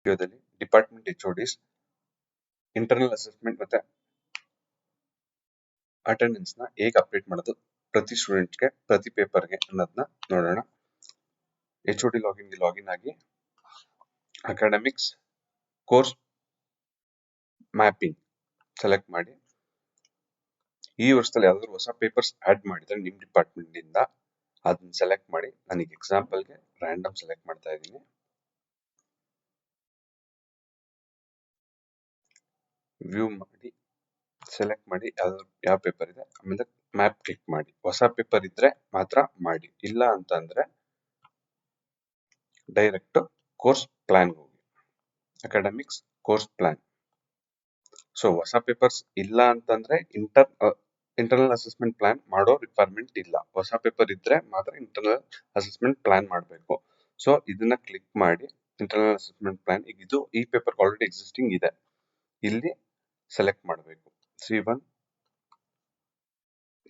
ವಿಡಿಯೋದಲ್ಲಿ department HODs internal assessment ಮತ್ತೆ attendance ನ ಹೇಗೆ ಅಪ್ಡೇಟ್ ಮಾಡೋದು ಪ್ರತಿ ಸ್ಟೂಡೆಂಟ್ಗೆ ಪ್ರತಿ ಪೇಪರ್ಗೆ ಅನ್ನೋದನ್ನ ನೋಡೋಣ. HOD ಲಾಗಿನ್ಗೆ ಲಾಗಿನ್ ಆಗಿ ಅಕಾಡೆಮಿಕ್ಸ್ ಕೋರ್ಸ್ ಮ್ಯಾಪಿಂಗ್ ಸೆಲೆಕ್ಟ್ ಮಾಡಿ. ಈ ವರ್ಷದಲ್ಲಿ ಯಾವ್ದಾದ್ರು ಹೊಸ ಪೇಪರ್ಸ್ ಆಡ್ ಮಾಡಿದ್ರೆ ನಿಮ್ ಡಿಪಾರ್ಟ್ಮೆಂಟ್ ಇಂದ ಅದನ್ನ ಸೆಲೆಕ್ಟ್ ಮಾಡಿ. ನನಗೆ ಎಕ್ಸಾಂಪಲ್ಗೆ ರ್ಯಾಂಡಮ್ ಸೆಲೆಕ್ಟ್ ಮಾಡ್ತಾ ಇದ್ದೀನಿ. ವ್ಯೂ ಮಾಡಿ ಸೆಲೆಕ್ಟ್ ಮಾಡಿ ಯಾವ ಪೇಪರ್ ಇದೆ, ಆಮೇಲೆ ಮ್ಯಾಪ್ ಕ್ಲಿಕ್ ಮಾಡಿ. ಹೊಸ ಪೇಪರ್ ಇದ್ರೆ ಮಾತ್ರ ಮಾಡಿ, ಇಲ್ಲ ಅಂತ ಅಂದ್ರೆ ಡೈರೆಕ್ಟ್ ಕೋರ್ಸ್ ಪ್ಲಾನ್ ಹೋಗಿ, ಅಕಾಡೆಮಿಕ್ಸ್ ಕೋರ್ಸ್ ಪ್ಲಾನ್. ಸೊ ಹೊಸ ಪೇಪರ್ಸ್ ಇಲ್ಲ ಅಂತಂದ್ರೆ ಇಂಟರ್ನಲ್ ಅಸೆಸ್ಮೆಂಟ್ ಪ್ಲಾನ್ ಮಾಡೋ ರಿಕ್ವೈರ್ಮೆಂಟ್ ಇಲ್ಲ. ಹೊಸ ಪೇಪರ್ ಇದ್ರೆ ಮಾತ್ರ ಇಂಟರ್ನಲ್ ಅಸೆಸ್ಮೆಂಟ್ ಪ್ಲಾನ್ ಮಾಡಬೇಕು. ಸೊ ಇದನ್ನ ಕ್ಲಿಕ್ ಮಾಡಿ ಇಂಟರ್ನಲ್ ಅಸೆಸ್ಮೆಂಟ್ ಪ್ಲಾನ್. ಈಗ ಇದು ಈ ಪೇಪರ್ ಆಲ್ರೆಡಿ ಎಕ್ಸಿಸ್ಟಿಂಗ್ ಇದೆ, ಇಲ್ಲಿ ಸೆಲೆಕ್ಟ್ ಮಾಡಬೇಕು. C1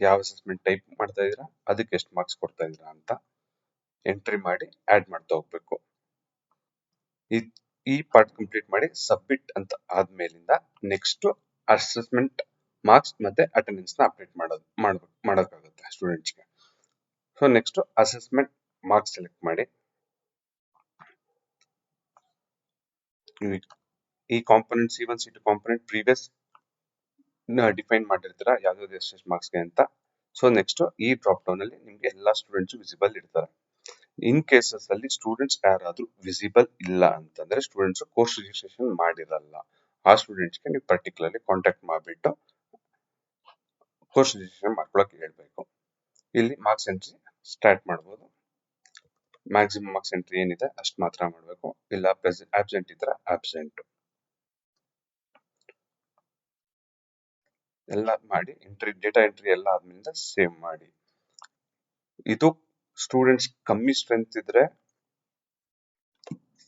ಯಾವ ಅಸೆಸ್ಮೆಂಟ್ ಟೈಪ್ ಮಾಡ್ತಾ ಇದೀರಾ, ಅದಕ್ಕೆ ಎಷ್ಟು ಮಾರ್ಕ್ಸ್ ಕೊಡ್ತಾ ಇದೀರಾ ಅಂತ ಎಂಟ್ರಿ ಮಾಡಿ ಆಡ್ ಮಾಡ್ತಾ ಹೋಗ್ಬೇಕು. ಈ ಪಾರ್ಟ್ ಕಂಪ್ಲೀಟ್ ಮಾಡಿ ಸಬ್ಮಿಟ್ ಅಂತ ಆದ್ಮೇಲಿಂದ ನೆಕ್ಸ್ಟ್ ಅಸೆಸ್ಮೆಂಟ್ ಮಾರ್ಕ್ಸ್ ಮತ್ತೆ ಅಟೆಂಡೆನ್ಸ್ ನ ಅಪ್ಡೇಟ್ ಮಾಡೋಕ್ಕಾಗುತ್ತೆ ಸ್ಟೂಡೆಂಟ್ಸ್ಗೆ. So next assessment marks select ಮಾಡಿ. ಈ component C1 C2 component previous define ಮಾಡಿರ್ತೀರಾ ಯಾವ್ಯಾವ್ದು ಎಷ್ಟು ಮಾರ್ಕ್ಸ್ಗೆ ಅಂತ. ಸೊ ನೆಕ್ಸ್ಟ್ ಈ ಡ್ರಾಪ್ ಡೌನ್ ಅಲ್ಲಿ ನಿಮ್ಗೆ ಎಲ್ಲಾ ಸ್ಟೂಡೆಂಟ್ಸ್ ವಿಸಿಬಲ್ ಇರ್ತಾರೆ. ಇನ್ ಕೇಸಸ್ ಅಲ್ಲಿ ಸ್ಟೂಡೆಂಟ್ಸ್ ಯಾರಾದ್ರೂ ವಿಸಿಬಲ್ ಇಲ್ಲ ಅಂತಂದ್ರೆ ಸ್ಟೂಡೆಂಟ್ಸ್ ಕೋರ್ಸ್ ರಿಜಿಸ್ಟ್ರೇಷನ್ ಮಾಡಿರಲ್ಲ. ಆ ಸ್ಟೂಡೆಂಟ್ಸ್ಗೆ ನೀವು ಪರ್ಟಿಕ್ಯುಲರ್ಲಿ ಕಾಂಟ್ಯಾಕ್ಟ್ ಮಾಡಿಬಿಟ್ಟು ಕೋರ್ಸ್ ರಿಜಿಸ್ಟ್ರೇಷನ್ ಮಾಡ್ಕೊಳಕ್ ಹೇಳ್ಬೇಕು. ಇಲ್ಲಿ ಮಾರ್ಕ್ಸ್ ಎಂಟ್ರಿ ಸ್ಟಾರ್ಟ್ ಮಾಡ್ಬೋದು. ಮ್ಯಾಕ್ಸಿಮಮ್ ಮಾರ್ಕ್ಸ್ ಎಂಟ್ರಿ ಏನಿದೆ ಅಷ್ಟು ಮಾತ್ರ ಮಾಡಬೇಕು, ಇಲ್ಲ ಆಬ್ಸೆಂಟ್ ಇದ್ರೆ ಆಬ್ಸೆಂಟ್ ಎಲ್ಲ ಮಾಡಿ. ಎಂಟ್ರಿ ಡೇಟಾ ಎಂಟ್ರಿ ಎಲ್ಲ ಆದ್ಮೇಲೆ ಸೇವ್ ಮಾಡಿ. ಇದು ಸ್ಟೂಡೆಂಟ್ಸ್ ಕಮ್ಮಿ ಸ್ಟ್ರೆಂತ್ ಇದ್ರೆ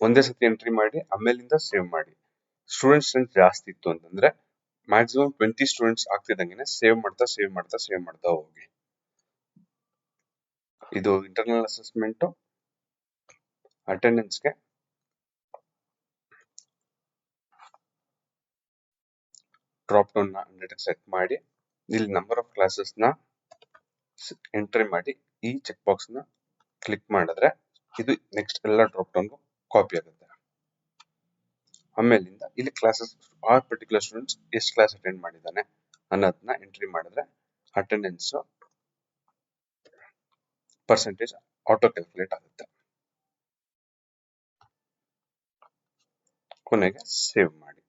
ಒಂದೇ ಸತಿ ಎಂಟ್ರಿ ಮಾಡಿ ಆಮೇಲಿಂದ ಸೇವ್ ಮಾಡಿ. ಸ್ಟೂಡೆಂಟ್ ಸ್ಟ್ರೆಂತ್ ಜಾಸ್ತಿ ಇತ್ತು ಅಂತಂದ್ರೆ ಮ್ಯಾಕ್ಸಿಮಮ್ 20 ಸ್ಟೂಡೆಂಟ್ಸ್ ಆಗ್ತಿದಂಗೆ ಸೇವ್ ಮಾಡ್ತಾ ಹೋಗಿ. ಇದು ಇಂಟರ್ನಲ್ ಅಸೆಸ್ಮೆಂಟ್ ಅಟೆಂಡೆನ್ಸ್ಗೆ ಡ್ರಾಪ್ ಡೌನ್ ನ 100 ಸೆಟ್ ಮಾಡಿ. ಇಲ್ಲಿ ನಂಬರ್ ಆಫ್ ಕ್ಲಾಸಸ್ ನ ಎಂಟ್ರಿ ಮಾಡಿ ಈ ಚೆಕ್ ಬಾಕ್ಸ್ ನ ಕ್ಲಿಕ್ ಮಾಡಿದ್ರೆ ಇದು ನೆಕ್ಸ್ಟ್ ಎಲ್ಲ ಡ್ರಾಪ್ ಡೌನ್ ಕಾಪಿ ಆಗುತ್ತೆ. ಆಮೇಲಿಂದ ಇಲ್ಲಿ ಕ್ಲಾಸಸ್ ಆ ಪರ್ಟಿಕ್ಯುಲರ್ ಸ್ಟೂಡೆಂಟ್ಸ್ ಎಷ್ಟು ಕ್ಲಾಸ್ ಅಟೆಂಡ್ ಮಾಡಿದ್ದಾನೆ ಅನ್ನೋದನ್ನ ಎಂಟ್ರಿ ಮಾಡಿದ್ರೆ ಅಟೆಂಡೆನ್ಸ್ ಪರ್ಸೆಂಟೇಜ್ ಆಟೋ ಕ್ಯಾಲ್ಕುಲೇಟ್ ಆಗುತ್ತೆ. ಕೊನೆಗೆ ಸೇವ್ ಮಾಡಿ.